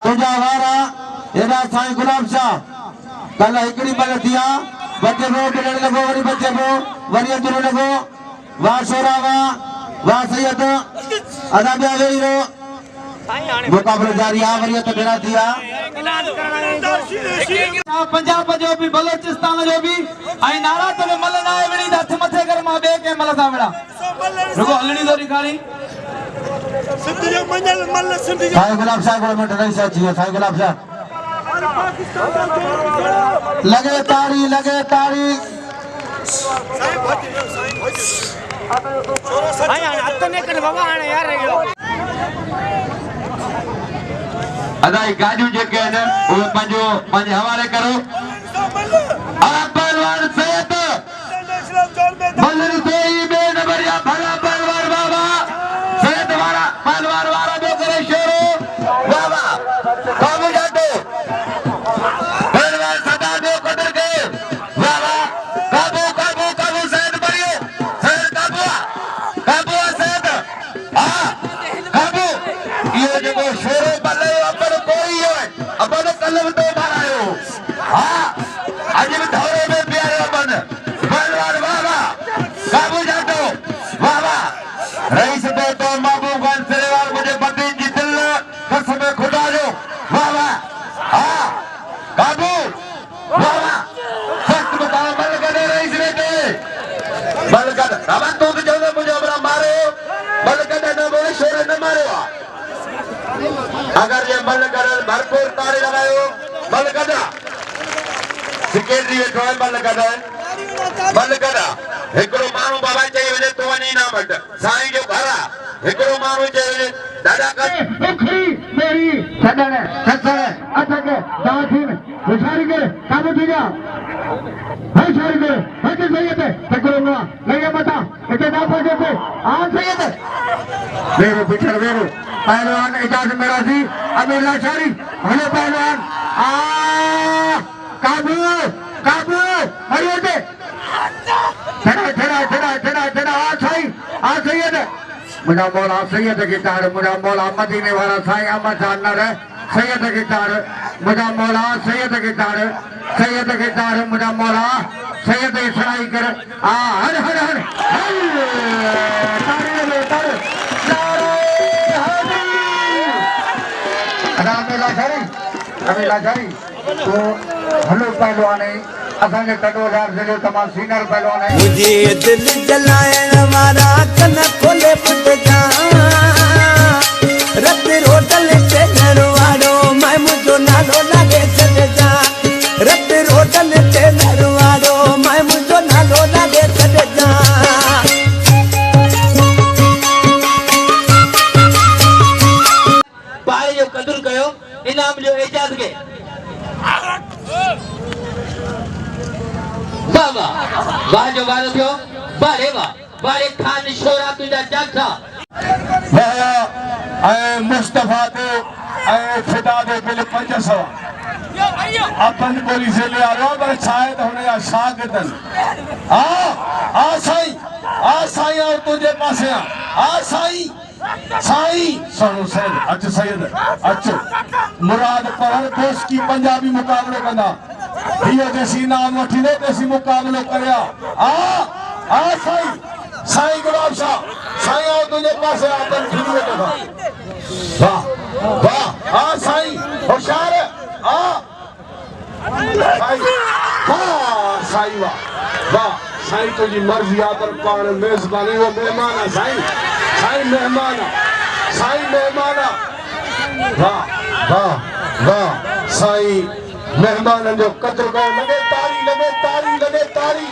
तुझा वारा एड़ा साईं गुलाम शाह कल हिकड़ी बल दिया बच्चे वो बिलण लगो वरी बच्चे वो वरी अंदर लगो वाह शोरा वाह सैयद अदा बया वेई रो मुकाबलो जारी आ वरी तो बिना दिया पंजाब जो भी बलोचिस्तान जो भी आई नारा तो मल ना आए वणी हथ मथे कर मा बे के मल सा वड़ा रुको हलणी दो रिखाणी सिंध जो मंजल मल सिंध जो साईं गुलाम शाह को मिनट नहीं सा चाहिए साईं गुलाम शाह लगे ताड़ी हां यार अतने कर बाबा आने यार अदाई गाड़ियों जेके न वो पंजो पंज हवाले करो आप पहलवान सैयद मल्लरी देई बे नंबरिया भला पहलवान बाबा सैयद वाला पहलवान वाला जो करे शोरो बाबा काबू जातो पहलवान सदा दो कदर के बाबा काबू सैयद बरियो सैयद काबू सैयद हां काबू ये जो शोरो बल्ले अपन कलम तो मारायो हां आज भी धौरे में प्यारे अपन पहलवान बाबा काबू जातो बाबा रईस बेटो महबूब खान सेवाल मुझे बदी जी दिल कसम खुदा जो बाबा हां काबू बाबा सख्त बताओ मलकद रईस बेटे मलकद बाबा तू भी जो मुझे अपना मारो मलकद न बोले शोर न मारो अगर ये मलकद भरपूर ताली लगायो मलकद सेक्रेटरी वेठो है मलकद हिकड़ो माण्हू बाबा चई वञे तो वञी ना मट साईं जो घर आहे हिकड़ो माण्हू चई वञे दादा कर उखरी मेरी छडण ससर अटक दाथीन विचारी के काबू थी जा है शारी के हट सैयद हिकड़ो ना लगे मता इते ना पहुंचे थे आ सैयद वेरो पिछड़ वेरो पहलवान इजाजत मेरा जी अमीर लाचारी हेलो पहलवान आ काबू हरियते ठड़ा आ सैयद मुझा मौला सैयद की तार मुझा मौला मदीने वाला साईं अहमद शाह नर सैयद की तार मुझा मौला सैयद की तार मुझा मौला सैयद की सराई कर आ हर लाचारी तो हेलो पहलवान है असांजे कटोदार जिले तमाम सीनियर पहलवान है मुझे दिल जलाएण वाला कन खोले पुट जा रब रोटल ते नरवाड़ो मैं मुझो नालो लागे चले जा रब रोटल ते नरवाड़ो मैं मुझो नालो लागे चले जा पाए जो कदर कयो इनाम जो एजाज के बाबा वाह जो वारो थियो बारे खान शोरा तुझा जाखा भया ए मुस्तफा दे ए फिदा दे बिल 500 अपन बोली से ले आरो पर शायद होने या शागिर्दन आ साईं और तुझे पासे आ साईं सुनो सैयद अच मुराद पर दोस्त की पंजाबी मुकाबलो कंदा हियो जैसी नाम वठी दे जैसी मुकाबलो करया आ साईं गुलाम शाह साईं और तुझे पासे अपन खिदमत का वाह आ साईं होशियार आ साईं वाह साईं तुझी मर्जी आ पर पाण मेजबानी वो मेहमान है साईं मेहमान वाह साईं मेहमान जो कदर कयो लगे तारी